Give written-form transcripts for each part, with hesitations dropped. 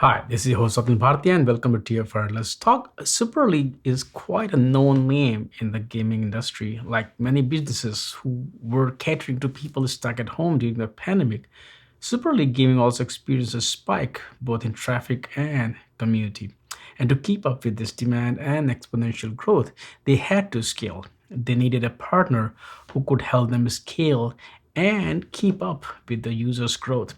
Hi, this is your host Atul Bhartia and welcome to TFR. Let's talk. Super League is quite a known name in the gaming industry. Like many businesses who were catering to people stuck at home during the pandemic, Super League Gaming also experienced a spike both in traffic and community. And to keep up with this demand and exponential growth, they had to scale. They needed a partner who could help them scale and keep up with the users' growth.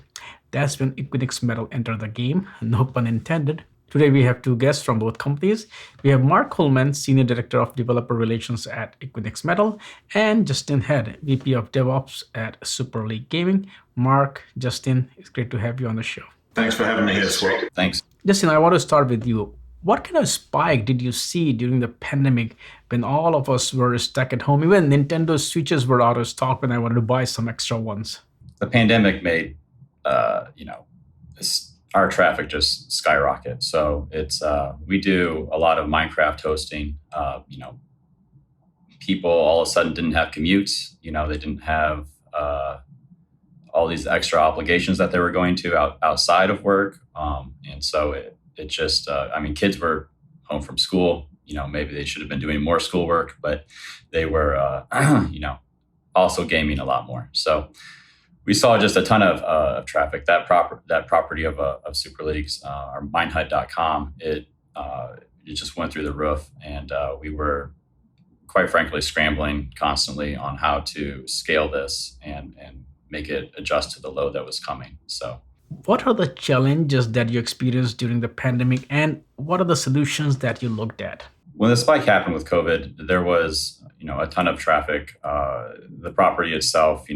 That's when Equinix Metal entered the game, no pun intended. Today we have two guests from both companies. We have Mark Coleman, Senior Director of Developer Relations at Equinix Metal, and Justin Head, VP of DevOps at Super League Gaming. Mark, Justin, it's great to have you on the show. Thanks for having me here, Swap. Thanks. Justin, I want to start with you. What kind of spike did you see during the pandemic when all of us were stuck at home? Even Nintendo Switches were out of stock when I wanted to buy some extra ones. The pandemic made, our traffic just skyrocket. So we do a lot of Minecraft hosting. People all of a sudden didn't have commutes. They didn't have all these extra obligations that they were going to outside of work. And so it just, kids were home from school. Maybe they should have been doing more schoolwork, but they were, also gaming a lot more. So we saw just a ton of traffic. That property of Super Leagues, our minehut.com, it just went through the roof, and we were quite frankly scrambling constantly on how to scale this and make it adjust to the load that was coming. So, what are the challenges that you experienced during the pandemic, and what are the solutions that you looked at? When the spike happened with COVID, there was a ton of traffic. The property itself,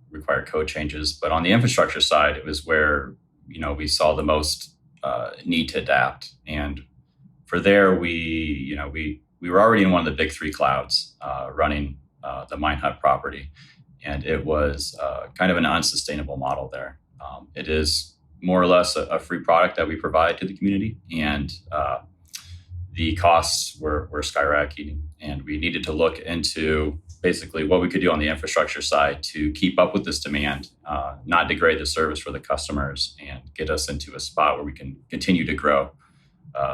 required code changes, but on the infrastructure side, it was where we saw the most need to adapt. And for there, we were already in one of the big three clouds running the Minehut property, and it was kind of an unsustainable model there. It is more or less a free product that we provide to the community, and the costs were skyrocketing, and we needed to look into basically what we could do on the infrastructure side to keep up with this demand, not degrade the service for the customers, and get us into a spot where we can continue to grow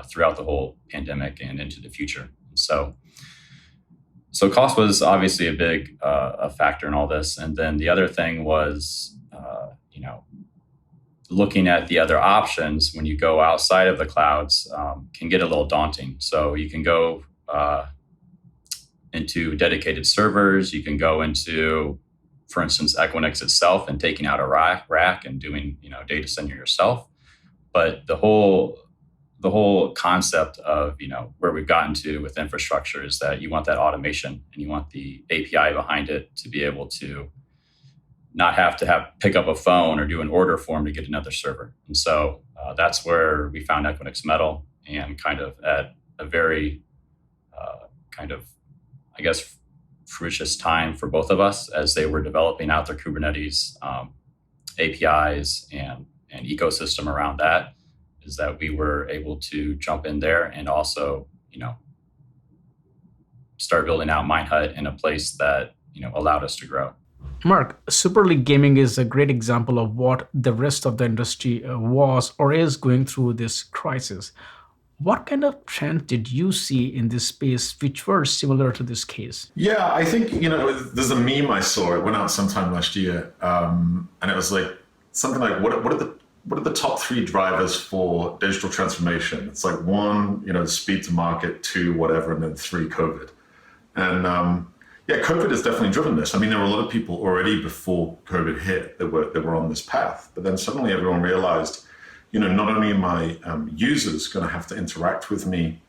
throughout the whole pandemic and into the future. So cost was obviously a big a factor in all this. And then the other thing was, looking at the other options when you go outside of the clouds can get a little daunting. So you can go into dedicated servers. You can go into, for instance, Equinix itself and taking out a rack and doing, data center yourself. But the whole concept of, where we've gotten to with infrastructure is that you want that automation and you want the API behind it to be able to not have to pick up a phone or do an order form to get another server. And so that's where we found Equinix Metal, and kind of at a very fruitious time for both of us as they were developing out their Kubernetes APIs and ecosystem around that, is that we were able to jump in there and also, start building out Minehut in a place that, allowed us to grow. Mark, Super League Gaming is a great example of what the rest of the industry was or is going through this crisis. What kind of trends did you see in this space which were similar to this case? Yeah, I think, there's a meme I saw. It went out sometime last year. And it was like something like, what are the top three drivers for digital transformation? It's like one, speed to market, two, whatever, and then three, COVID. And COVID has definitely driven this. I mean, there were a lot of people already before COVID hit that were on this path, but then suddenly everyone realized, not only are my users going to have to interact with me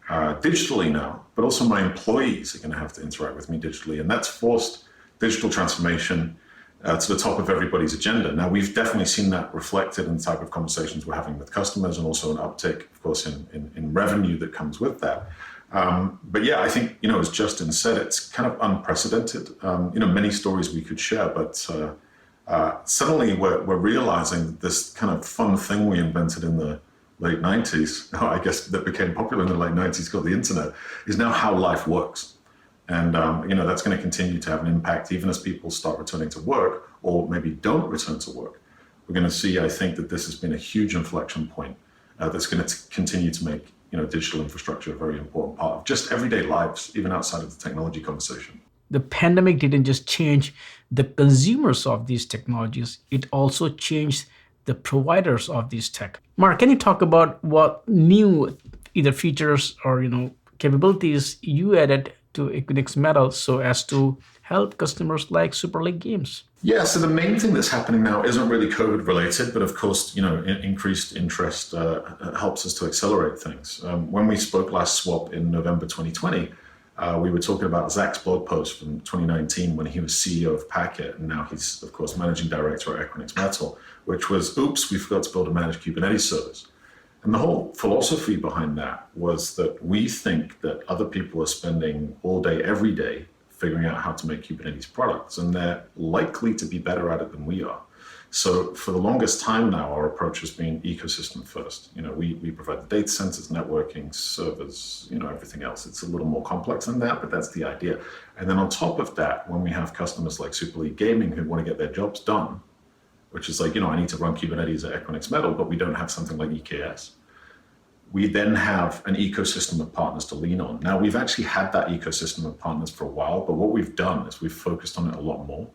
digitally now, but also my employees are going to have to interact with me digitally. And that's forced digital transformation to the top of everybody's agenda. Now, we've definitely seen that reflected in the type of conversations we're having with customers, and also an uptick, of course, in revenue that comes with that. But yeah, I think, as Justin said, it's kind of unprecedented. Many stories we could share, but suddenly we're realizing that this kind of fun thing we invented in the late 90s, I guess that became popular in the late 90s, called the internet, is now how life works. And, that's going to continue to have an impact even as people start returning to work, or maybe don't return to work. We're going to see, I think, that this has been a huge inflection point that's going to continue to make digital infrastructure a very important part of just everyday lives, even outside of the technology conversation. The pandemic didn't just change the consumers of these technologies, it also changed the providers of these tech. Mark, can you talk about what new either features or capabilities you added to Equinix Metal so as to help customers like Super League Games? Yeah, so the main thing that's happening now isn't really COVID related, but of course, increased interest helps us to accelerate things. When we spoke last swap in November 2020, we were talking about Zach's blog post from 2019 when he was CEO of Packet, and now he's, of course, managing director at Equinix Metal, which was, oops, we forgot to build a managed Kubernetes service. And the whole philosophy behind that was that we think that other people are spending all day, every day, figuring out how to make Kubernetes products, and they're likely to be better at it than we are. So for the longest time now, our approach has been ecosystem first. We provide the data centers, networking, servers, everything else. It's a little more complex than that, but that's the idea. And then on top of that, when we have customers like Super League Gaming who want to get their jobs done, which is like, I need to run Kubernetes at Equinix Metal, but we don't have something like EKS. We then have an ecosystem of partners to lean on. Now, we've actually had that ecosystem of partners for a while, but what we've done is we've focused on it a lot more.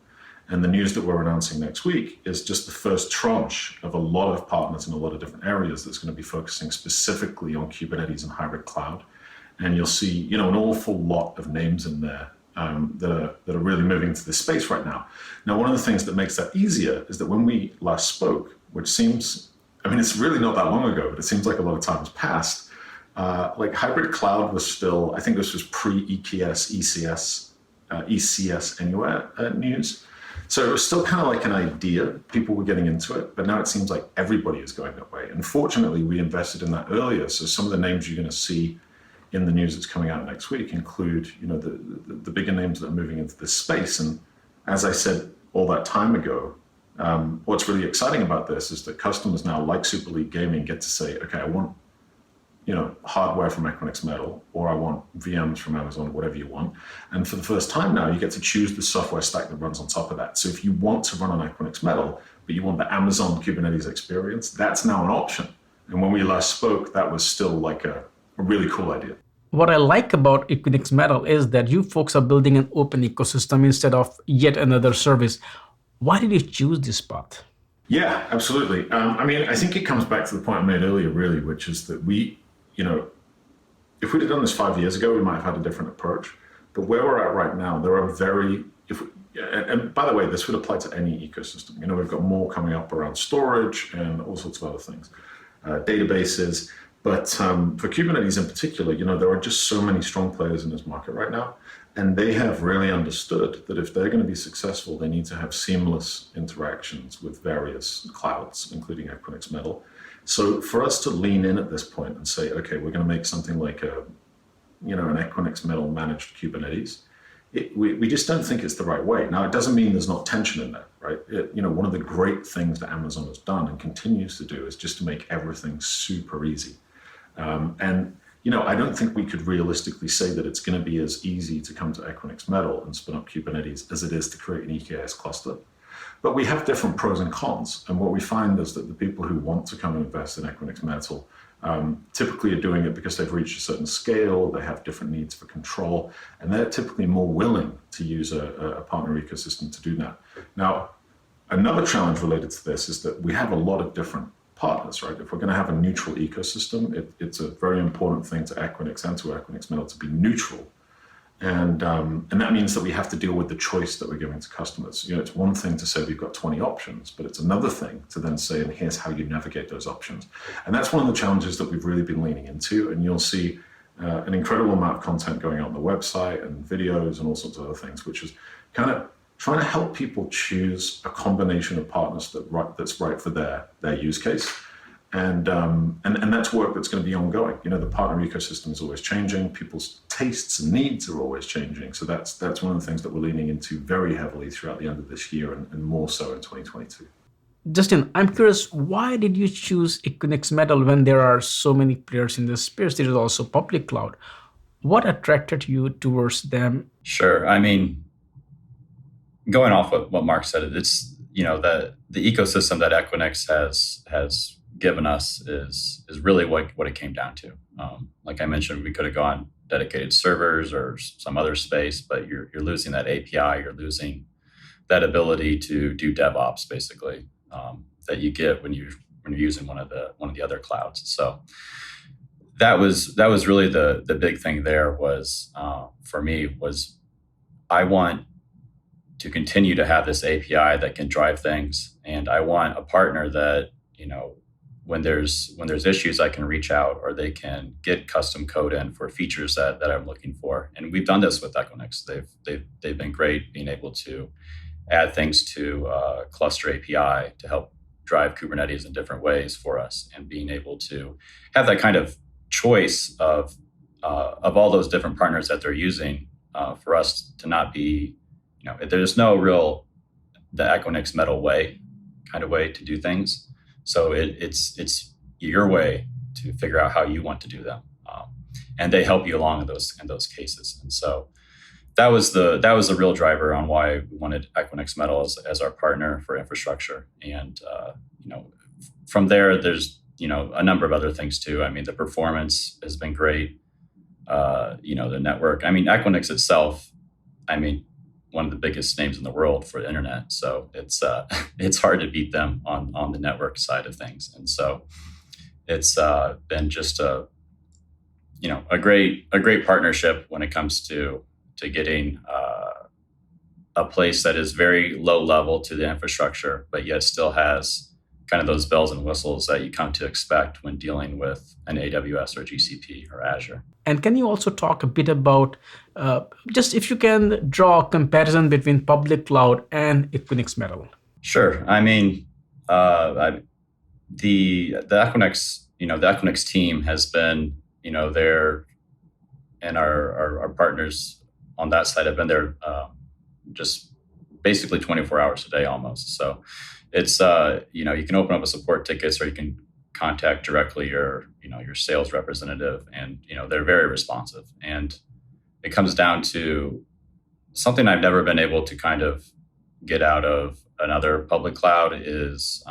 And the news that we're announcing next week is just the first tranche of a lot of partners in a lot of different areas that's going to be focusing specifically on Kubernetes and hybrid cloud. And you'll see, an awful lot of names in there that are really moving into this space right now. Now, one of the things that makes that easier is that when we last spoke, which seems, it's really not that long ago, but it seems like a lot of time has passed. Like hybrid cloud was still, I think this was pre-EKS, ECS anywhere news. So it was still kind of like an idea. People were getting into it, but now it seems like everybody is going that way. And fortunately, we invested in that earlier. So some of the names you're going to see in the news that's coming out next week include, the bigger names that are moving into this space. And as I said all that time ago, what's really exciting about this is that customers now, like Super League Gaming, get to say, okay, I want hardware from Equinix Metal, or I want VMs from Amazon, whatever you want. And for the first time now, you get to choose the software stack that runs on top of that. So if you want to run on Equinix Metal, but you want the Amazon Kubernetes experience, that's now an option. And when we last spoke, that was still like a really cool idea. What I like about Equinix Metal is that you folks are building an open ecosystem instead of yet another service. Why did you choose this path? Yeah, absolutely. I think it comes back to the point I made earlier, really, which is that we, if we'd have done this 5 years ago, we might have had a different approach. But where we're at right now, there are and by the way, this would apply to any ecosystem. We've got more coming up around storage and all sorts of other things, databases. But for Kubernetes in particular, there are just so many strong players in this market right now. And they have really understood that if they're going to be successful, they need to have seamless interactions with various clouds, including Equinix Metal. So for us to lean in at this point and say, okay, we're going to make something like an Equinix Metal managed Kubernetes, we just don't think it's the right way. Now, it doesn't mean there's not tension in there, right? One of the great things that Amazon has done and continues to do is just to make everything super easy. I don't think we could realistically say that it's going to be as easy to come to Equinix Metal and spin up Kubernetes as it is to create an EKS cluster. But we have different pros and cons. And what we find is that the people who want to come and invest in Equinix Metal typically are doing it because they've reached a certain scale, they have different needs for control, and they're typically more willing to use a partner ecosystem to do that. Now, another challenge related to this is that we have a lot of different partners, right? If we're going to have a neutral ecosystem, it's a very important thing to Equinix and to Equinix Metal to be neutral. And that means that we have to deal with the choice that we're giving to customers. It's one thing to say we've got 20 options, but it's another thing to then say, and here's how you navigate those options. And that's one of the challenges that we've really been leaning into. And you'll see an incredible amount of content going out on the website and videos and all sorts of other things, which is kind of trying to help people choose a combination of partners that's right for their use case. And that's work that's going to be ongoing. The partner ecosystem is always changing. People's tastes and needs are always changing. So that's one of the things that we're leaning into very heavily throughout the end of this year and more so in 2022. Justin, I'm curious, why did you choose Equinix Metal when there are so many players in this space? There is also public cloud. What attracted you towards them? Sure. Going off what Mark said, it's the ecosystem that Equinix has given us is really what it came down to. Like I mentioned, we could have gone dedicated servers or some other space, but you're losing that API, you're losing that ability to do DevOps basically, that you get when you're using one of the other clouds. So that was really the big thing there was for me was I want to continue to have this API that can drive things, and I want a partner that, when there's issues, I can reach out or they can get custom code in for features that I'm looking for. And we've done this with Equinix. They've been great being able to add things to Cluster API to help drive Kubernetes in different ways for us, and being able to have that kind of choice of all those different partners that they're using for us to not be, there's no real the Equinix Metal way to do things. So it's your way to figure out how you want to do them, and they help you along in those cases. And so that was the real driver on why we wanted Equinix Metal as our partner for infrastructure. And from there, there's a number of other things too. I mean, the performance has been great. The network. I mean, Equinix itself. I mean, one of the biggest names in the world for the internet. So it's hard to beat them on the network side of things. And so it's been just a great partnership when it comes to getting a place that is very low level to the infrastructure, but yet still has kind of those bells and whistles that you come to expect when dealing with an AWS or GCP or Azure. And can you also talk a bit about, just if you can draw a comparison between public cloud and Equinix Metal? Sure. I mean, the Equinix, the Equinix team has been, there, and our partners on that side have been there just basically 24 hours a day almost. So it's, you can open up a support tickets, or you can contact directly your sales representative, and, they're very responsive. And it comes down to something I've never been able to kind of get out of another public cloud is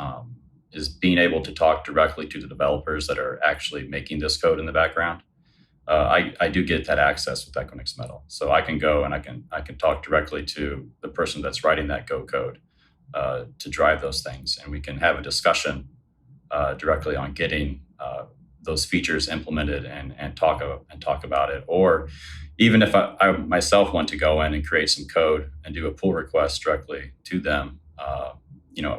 being able to talk directly to the developers that are actually making this code in the background. I do get that access with Equinix Metal. So I can go and I can talk directly to the person that's writing that Go code to drive those things. And we can have a discussion directly on getting those features implemented and talk about it. Or even if I myself want to go in and create some code and do a pull request directly to them,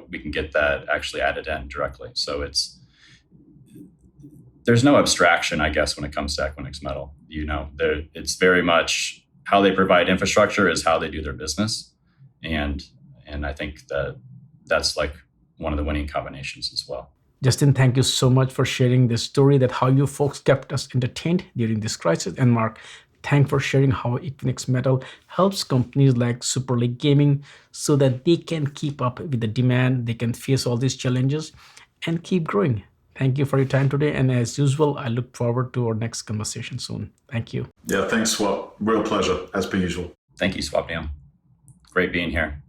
we can get that actually added in directly. So there's no abstraction, I guess, when it comes to Equinix Metal. It's very much how they provide infrastructure is how they do their business. And I think that's like one of the winning combinations as well. Justin, thank you so much for sharing this story, that how you folks kept us entertained during this crisis. And Mark, thanks for sharing how Equinix Metal helps companies like Super League Gaming so that they can keep up with the demand, they can face all these challenges and keep growing. Thank you for your time today. And as usual, I look forward to our next conversation soon. Thank you. Yeah, thanks, Swap. Real pleasure, as per usual. Thank you, Swapnil. Great being here.